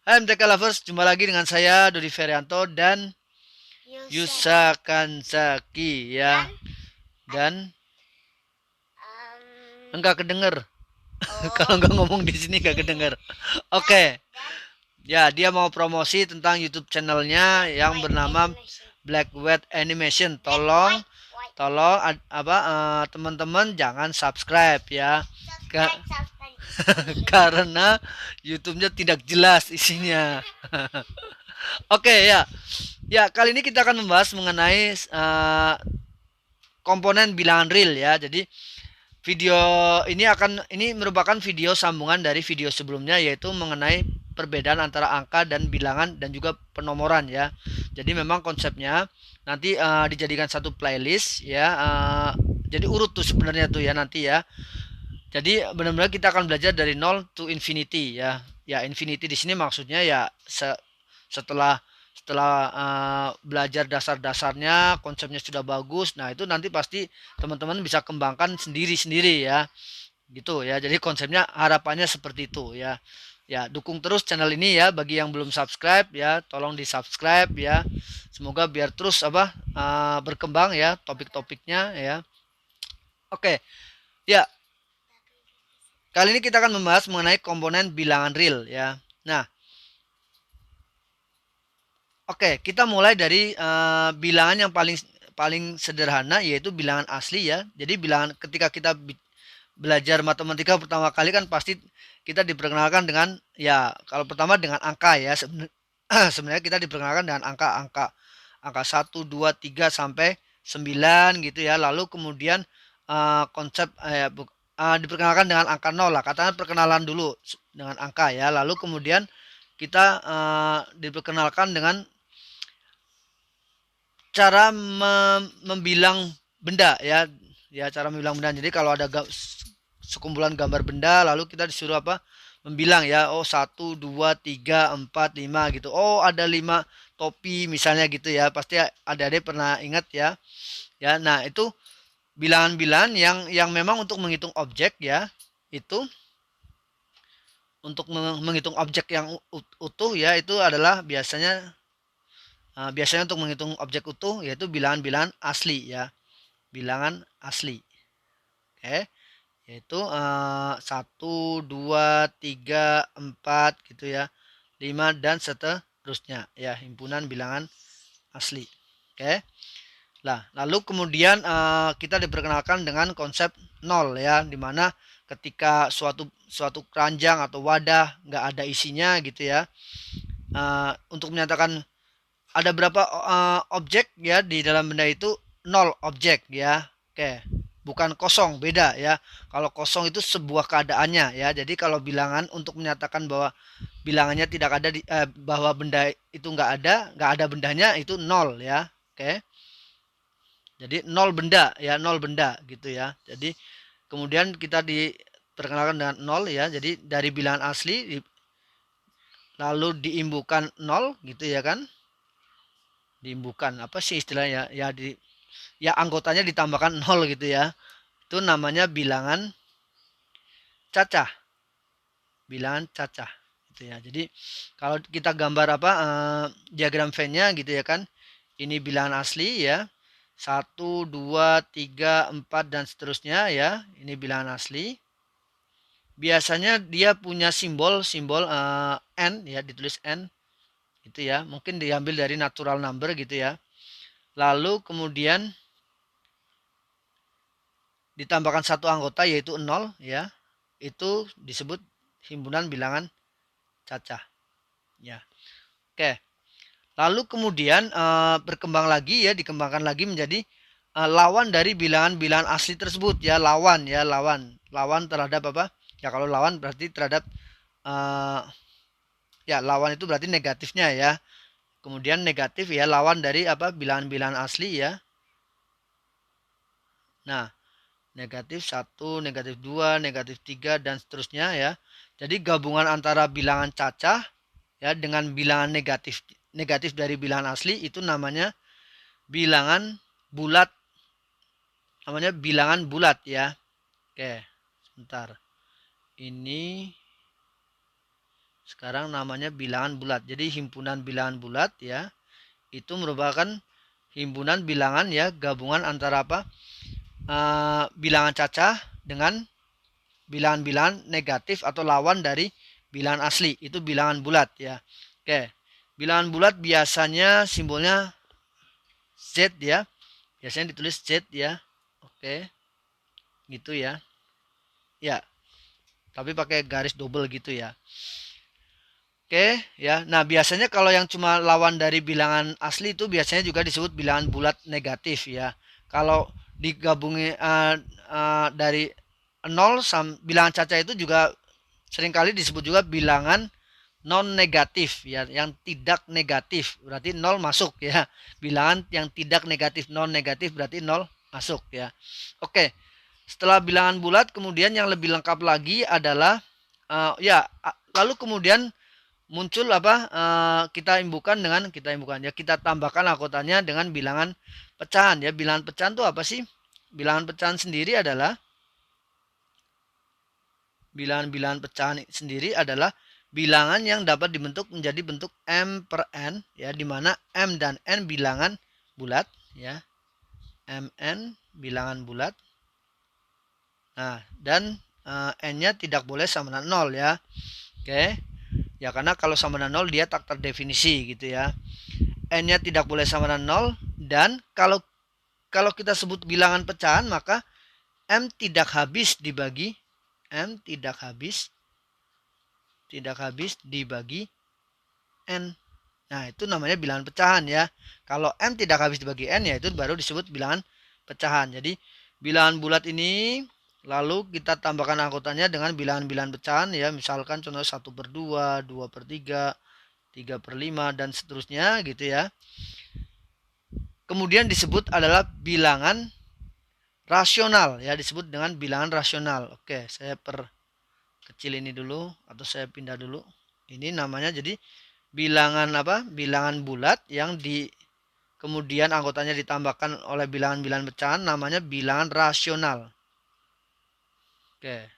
Hai MTK Lovers, jumpa lagi dengan saya Dodi Ferianto dan Yusa Kansaki ya. Dan enggak kedenger. Kalau enggak ngomong di sini enggak kedenger. Oke. Ya, dia mau promosi tentang YouTube channelnya yang bernama Black White Animation. Tolong teman-teman jangan subscribe ya. Karena YouTube-nya tidak jelas isinya. Oke ya. Ya, kali ini kita akan membahas mengenai komponen bilangan real ya. Jadi video ini merupakan video sambungan dari video sebelumnya, yaitu mengenai perbedaan antara angka dan bilangan dan juga penomoran ya. Jadi memang konsepnya nanti dijadikan satu playlist ya. Jadi urut tuh sebenarnya tuh ya nanti ya. Jadi benar-benar kita akan belajar dari 0 to infinity ya. Ya, infinity di sini maksudnya ya setelah setelah belajar dasar-dasarnya, konsepnya sudah bagus. Nah, itu nanti pasti teman-teman bisa kembangkan sendiri-sendiri ya. Gitu ya. Jadi konsepnya harapannya seperti itu ya. Ya, dukung terus channel ini ya. Bagi yang belum subscribe ya, tolong di-subscribe ya. Semoga biar terus berkembang ya topik-topiknya ya. Oke. Ya, kali ini kita akan membahas mengenai komponen bilangan real ya. Nah, oke, kita mulai dari bilangan yang paling paling sederhana, yaitu bilangan asli ya. Jadi bilangan ketika kita belajar matematika pertama kali kan pasti kita diperkenalkan dengan ya, kalau pertama dengan angka ya. Sebenarnya kita diperkenalkan dengan angka-angka angka 1, 2, 3 sampai 9 gitu ya. Lalu kemudian konsep diperkenalkan dengan angka 0 lah. Katanya perkenalan dulu dengan angka ya. Lalu kemudian kita diperkenalkan dengan cara membilang benda ya. Ya, cara membilang benda. Jadi kalau ada sekumpulan gambar benda, lalu kita disuruh membilang ya. Oh, 1, 2, 3, 4, 5 gitu. Oh, ada 5 topi misalnya gitu ya. Pasti adik-adik pernah ingat ya. Ya, nah itu bilangan-bilangan yang memang untuk menghitung objek ya. Itu untuk menghitung objek yang utuh ya, itu adalah biasanya untuk menghitung objek utuh, yaitu bilangan-bilangan asli ya. Bilangan asli. Oke. Yaitu 1, 2, 3, 4 gitu ya. 5 dan seterusnya ya, himpunan bilangan asli. Oke. Nah, lalu kemudian kita diperkenalkan dengan konsep nol ya, dimana ketika suatu suatu keranjang atau wadah nggak ada isinya gitu ya. Untuk menyatakan ada berapa objek ya di dalam benda itu, 0 objek ya. Oke, bukan kosong, beda ya. Kalau kosong itu sebuah keadaannya ya. Jadi kalau bilangan untuk menyatakan bahwa bilangannya tidak ada bahwa benda itu nggak ada bendanya, itu 0 ya. Oke. Jadi 0 benda ya, 0 benda gitu ya. Jadi kemudian kita diperkenalkan dengan 0 ya. Jadi dari bilangan asli lalu diimbukan 0 gitu ya kan. Diimbukan apa sih istilahnya ya, ya anggotanya ditambahkan 0 gitu ya. Itu namanya bilangan cacah. Bilangan cacah gitu ya. Jadi kalau kita gambar diagram Venn-nya gitu ya kan. Ini bilangan asli ya. 1, 2, 3, 4 dan seterusnya ya. Ini bilangan asli. Biasanya dia punya simbol n ya, ditulis n gitu ya. Mungkin diambil dari natural number gitu ya. Lalu kemudian ditambahkan satu anggota yaitu 0 ya. Itu disebut himpunan bilangan cacah ya. Oke. Lalu kemudian berkembang lagi ya, dikembangkan lagi menjadi lawan dari bilangan-bilangan asli tersebut ya. Lawan ya, lawan terhadap apa ya. Kalau lawan berarti terhadap uh, ya, lawan itu berarti negatifnya ya. Kemudian negatif ya, lawan dari bilangan-bilangan asli ya. Nah, negatif 1, negatif 2, negatif 3 dan seterusnya ya. Jadi gabungan antara bilangan cacah ya dengan bilangan negatif negatif dari bilangan asli itu namanya bilangan bulat. Namanya bilangan bulat ya. Oke, sebentar. Ini Sekarang namanya bilangan bulat. Jadi himpunan bilangan bulat ya, itu merupakan himpunan bilangan ya, gabungan antara apa? Bilangan cacah dengan bilangan-bilangan negatif atau lawan dari bilangan asli. Itu bilangan bulat ya. Oke. Bilangan bulat biasanya simbolnya Z ya. Biasanya ditulis Z ya. Oke. Gitu ya. Ya, tapi pakai garis double gitu ya. Oke, ya. Nah, biasanya kalau yang cuma lawan dari bilangan asli itu biasanya juga disebut bilangan bulat negatif ya. Kalau digabungi dari nol bilangan caca itu juga seringkali disebut juga bilangan non negatif ya, yang tidak negatif. Berarti nol masuk ya. Bilangan yang tidak negatif, non negatif berarti nol masuk ya. Oke. Setelah bilangan bulat, kemudian yang lebih lengkap lagi adalah lalu kemudian muncul apa, kita tambahkan lahkotannya dengan bilangan pecahan ya. Bilangan pecahan itu apa sih? Bilangan pecahan sendiri adalah bilangan yang dapat dibentuk menjadi bentuk M per N ya, di mana M dan N bilangan bulat ya. Mn bilangan bulat. Nah, dan N-nya tidak boleh sama dengan 0 ya. Oke. Ya, karena kalau sama dengan 0 dia tak terdefinisi gitu ya. N-nya tidak boleh sama dengan 0, dan kalau kita sebut bilangan pecahan maka M tidak habis dibagi N. Nah, itu namanya bilangan pecahan ya. Kalau M tidak habis dibagi N, ya itu baru disebut bilangan pecahan. Jadi bilangan bulat ini lalu kita tambahkan angkutannya dengan bilangan-bilangan pecahan ya. Misalkan contoh 1 per 2, 2 per 3, 3 per 5, dan seterusnya gitu ya. Kemudian disebut adalah bilangan rasional ya, disebut dengan bilangan rasional. Oke, saya perkecil ini dulu atau saya pindah dulu. Ini namanya jadi bilangan apa? Bilangan bulat yang kemudian anggotanya ditambahkan oleh bilangan-bilangan pecahan, namanya bilangan rasional. Oke.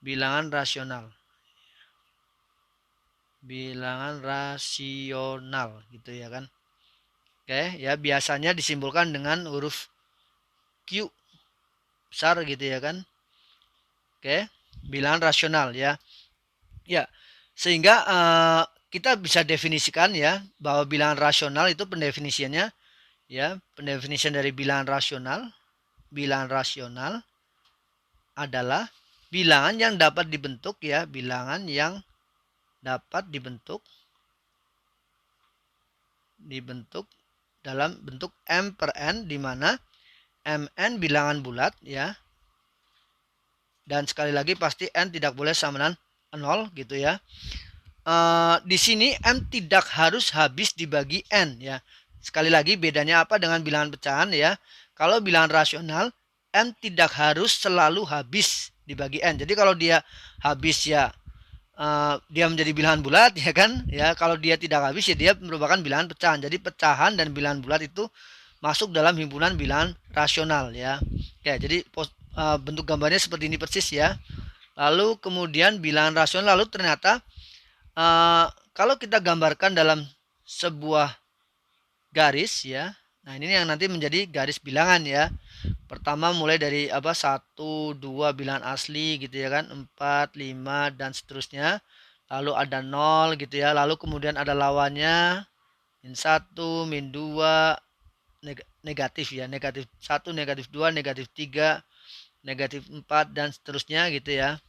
Bilangan rasional. Bilangan rasional gitu ya kan. Oke, ya biasanya disimbolkan dengan huruf Q besar gitu ya kan. Oke, bilangan rasional ya. Ya, sehingga kita bisa definisikan ya bahwa bilangan rasional itu pendefinisiannya ya, pendefinisian dari bilangan rasional adalah bilangan yang dapat dibentuk ya, bilangan yang dapat dibentuk dalam bentuk M per N, di mana Mn bilangan bulat ya. Dan sekali lagi pasti N tidak boleh sama dengan 0 gitu ya. Di sini M tidak harus habis dibagi N ya. Sekali lagi bedanya apa dengan bilangan pecahan ya. Kalau bilangan rasional, M tidak harus selalu habis dibagi N. Jadi kalau dia habis ya dia menjadi bilangan bulat ya kan ya. Kalau dia tidak habis ya dia merupakan bilangan pecahan. Jadi pecahan dan bilangan bulat itu masuk dalam himpunan bilangan rasional ya. Oke, jadi bentuk gambarnya seperti ini persis ya. Lalu kemudian bilangan rasional, lalu ternyata kalau kita gambarkan dalam sebuah garis ya. Nah, ini yang nanti menjadi garis bilangan ya. Pertama mulai dari 1, 2 bilangan asli gitu ya kan, 4, 5 dan seterusnya. Lalu ada 0 gitu ya. Lalu kemudian ada lawannya min 1, min 2, negatif ya. Negatif 1, negatif 2, negatif 3, negatif 4 dan seterusnya gitu ya.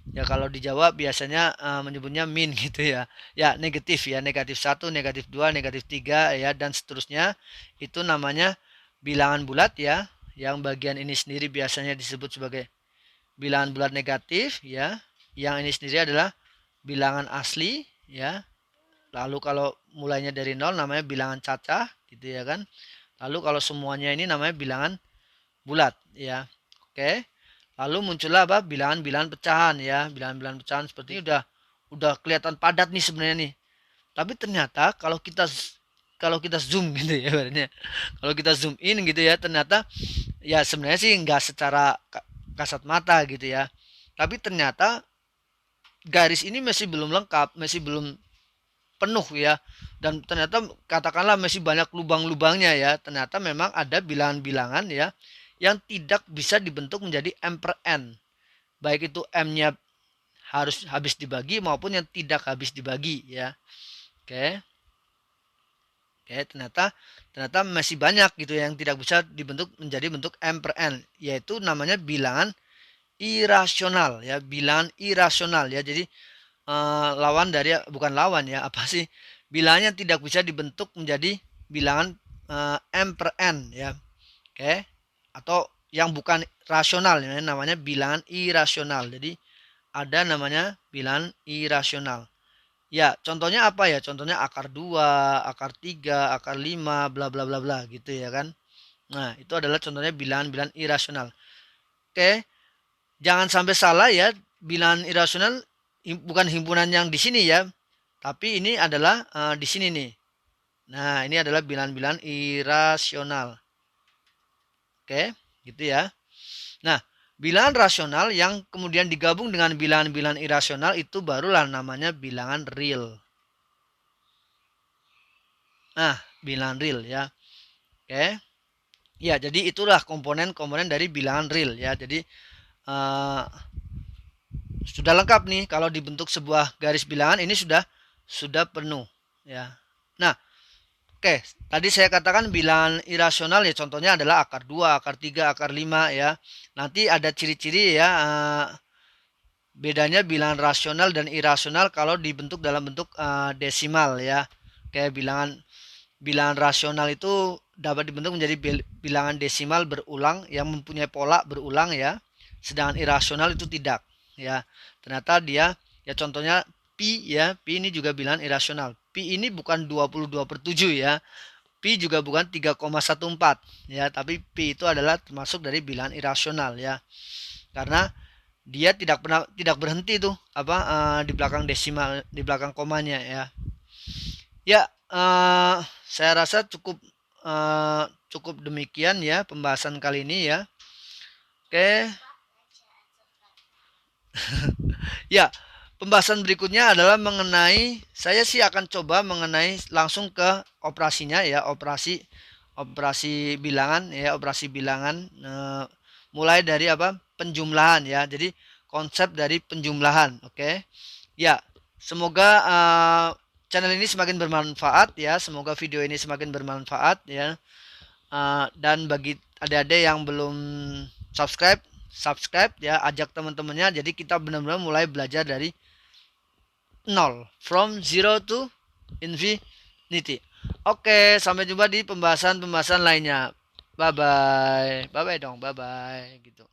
Ya kalau di Jawa biasanya menyebutnya min gitu ya. Ya negatif ya, negatif 1, negatif 2, negatif 3 ya dan seterusnya. Itu namanya bilangan bulat ya. Yang bagian ini sendiri biasanya disebut sebagai bilangan bulat negatif ya. Yang ini sendiri adalah bilangan asli ya. Lalu kalau mulainya dari 0 namanya bilangan cacah gitu ya kan. Lalu kalau semuanya ini namanya bilangan bulat ya. Oke. Lalu muncullah bilangan-bilangan pecahan ya. Bilangan-bilangan pecahan seperti ini udah kelihatan padat nih sebenarnya nih. Tapi ternyata kalau kita zoom gitu ya, kalau kita zoom in gitu ya, ternyata ya sebenarnya sih nggak secara kasat mata gitu ya, tapi ternyata garis ini masih belum lengkap, masih belum penuh ya. Dan ternyata katakanlah masih banyak lubang-lubangnya ya. Ternyata memang ada bilangan-bilangan ya yang tidak bisa dibentuk menjadi M per N. Baik itu M-nya harus habis dibagi maupun yang tidak habis dibagi ya. Oke. Oke, ternyata masih banyak gitu yang tidak bisa dibentuk menjadi bentuk M per N, yaitu namanya bilangan irasional ya, bilangan irasional ya. Jadi lawan dari bukan lawan ya, apa sih? Bilangannya tidak bisa dibentuk menjadi bilangan M per N ya. Oke. Atau yang bukan rasional ya, namanya bilangan irasional. Jadi ada namanya bilangan irasional. Ya, contohnya apa ya? Contohnya akar 2, akar 3, akar 5, bla bla bla bla gitu ya kan. Nah, itu adalah contohnya bilangan-bilangan irasional. Oke, jangan sampai salah ya, bilangan irasional bukan himpunan yang di sini ya, tapi ini adalah di sini nih. Nah, ini adalah bilangan-bilangan irasional. Oke, gitu ya. Nah, bilangan rasional yang kemudian digabung dengan bilangan-bilangan irasional itu barulah namanya bilangan real. Nah, bilangan real ya. Oke. Ya, jadi itulah komponen-komponen dari bilangan real ya. Jadi uh, sudah lengkap nih kalau dibentuk sebuah garis bilangan ini sudah penuh ya. Nah, oke, tadi saya katakan bilangan irasional ya contohnya adalah akar 2, akar 3, akar 5 ya. Nanti ada ciri-ciri ya bedanya bilangan rasional dan irasional kalau dibentuk dalam bentuk desimal ya. Kayak bilangan rasional itu dapat dibentuk menjadi bilangan desimal berulang yang mempunyai pola berulang ya. Sedangkan irasional itu tidak ya. Ternyata dia ya contohnya pi ya, pi ini juga bilangan irasional. Pi ini bukan 22/7 ya. Pi juga bukan 3,14 ya, tapi pi itu adalah termasuk dari bilangan irasional ya. Karena dia tidak berhenti tuh apa di belakang desimal, di belakang komanya ya. Ya, saya rasa cukup demikian ya pembahasan kali ini ya. Oke, ya pembahasan berikutnya adalah mengenai saya sih akan coba mengenai langsung ke operasinya ya, operasi bilangan ya, operasi bilangan mulai dari apa penjumlahan ya. Jadi konsep dari penjumlahan, oke. Ya, semoga channel ini semakin bermanfaat ya. Semoga video ini semakin bermanfaat ya. Dan bagi adik-adik yang belum subscribe, subscribe ya, ajak teman-temannya. Jadi kita benar-benar mulai belajar dari nol, from zero to infinity. Oke, sampai jumpa di pembahasan-pembahasan lainnya. Bye bye. Bye bye dong, bye bye gitu.